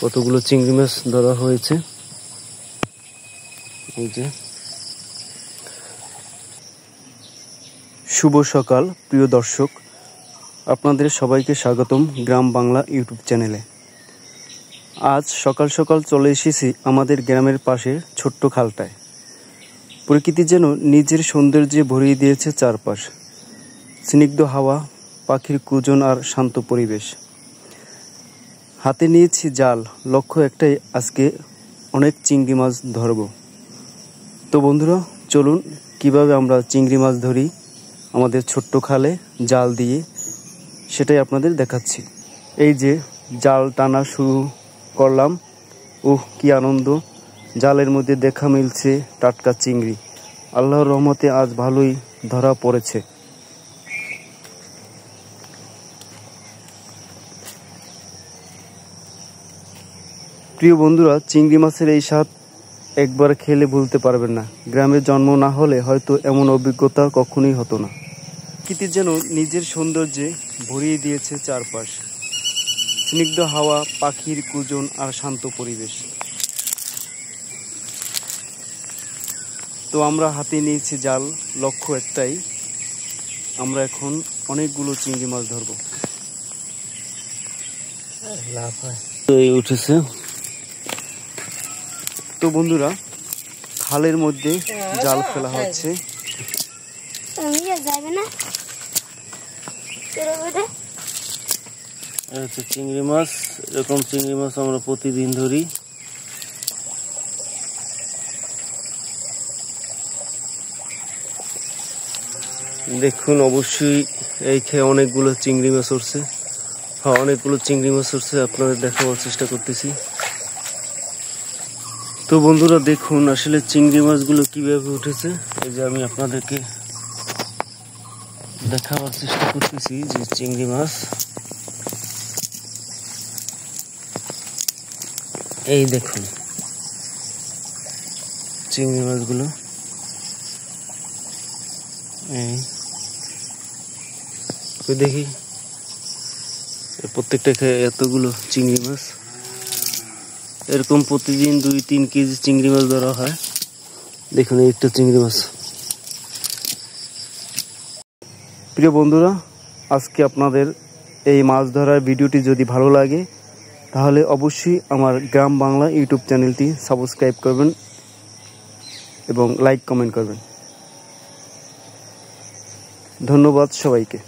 কতগুলো চিংড়ি মাছ ধরা হয়েছে। এই যে শুভ সকাল প্রিয় দর্শক, আপনাদের সবাইকে স্বাগতম গ্রাম বাংলা ইউটিউব চ্যানেলে। আজ সকাল সকাল চলে এসেছি আমাদের গ্রামের পাশে ছোট্ট খালটায়। প্রকৃতি যেন নিজের সৌন্দর্যে ভরিয়ে দিয়েছে চারপাশ। স্নিগ্ধ হাওয়া, পাখির কুজন আর শান্ত পরিবেশ। হাতে নিয়েছি জাল, লক্ষ্য একটাই, আজকে অনেক চিংড়ি মাছ ধরব। তো বন্ধুরা, চলুন কিভাবে আমরা চিংড়ি মাছ ধরি আমাদের ছোট্ট খালে জাল দিয়ে, সেটাই আপনাদের দেখাচ্ছি। এই যে জাল টানা শুরু করলাম। কি আনন্দ! জালের মধ্যে দেখা মিলছে টাটকা চিংড়ি। আল্লাহর রহমতে আজ ভালোই ধরা পড়েছে। প্রিয় বন্ধুরা, চিংড়ি মাছের এই স্বাদ একবার খেলে ভুলতে পারবেন না। গ্রামে জন্ম না হলে হয়তো এমন অভিজ্ঞতা কখনোই হতো না। প্রকৃতি যেন নিজের সৌন্দর্যে ভরিয়ে দিয়েছে চারপাশ। স্নিগ্ধ হাওয়া, পাখির কুজন আর শান্ত পরিবেশ। তো আমরা হাতে নিয়েছি জাল, লক্ষ্য একটাই, আমরা এখন অনেকগুলো চিংড়ি মাছ ধরবো। উঠেছে। তো বন্ধুরা, খালের মধ্যে জাল ফেলা হচ্ছে। চিংড়ি মাছ, এরকম চিংড়ি মাছ আমরা প্রতিদিন ধরি। দেখুন, অবশ্যই এই খেয়ে অনেকগুলো চিংড়ি মাছ উঠছে। হ্যাঁ, অনেকগুলো চিংড়ি মাছ উঠছে, আপনাদের দেখাবার চেষ্টা করতেছি। তো বন্ধুরা দেখুন, আসলে চিংড়ি মাছগুলো কিভাবে উঠেছে। এই যে আমি আপনাদেরকে দেখাবার চেষ্টা করতেছি যে চিংড়ি মাছ, এই দেখুন চিংড়ি মাছগুলো, দেখি প্রত্যেকটা খেয়ে এতগুলো চিংড়ি মাছ। এরকম প্রতিদিন 2-3 কেজি চিংড়ি মাছ ধরা হয়। দেখুন এই একটা চিংড়ি মাছ। প্রিয় বন্ধুরা, আজকে আপনাদের এই মাছ ধরার ভিডিওটি যদি ভালো লাগে তাহলে অবশ্যই আমার গ্রাম বাংলা ইউটিউব চ্যানেলটি সাবস্ক্রাইব করবেন এবং লাইক কমেন্ট করবেন। ধন্যবাদ সবাইকে।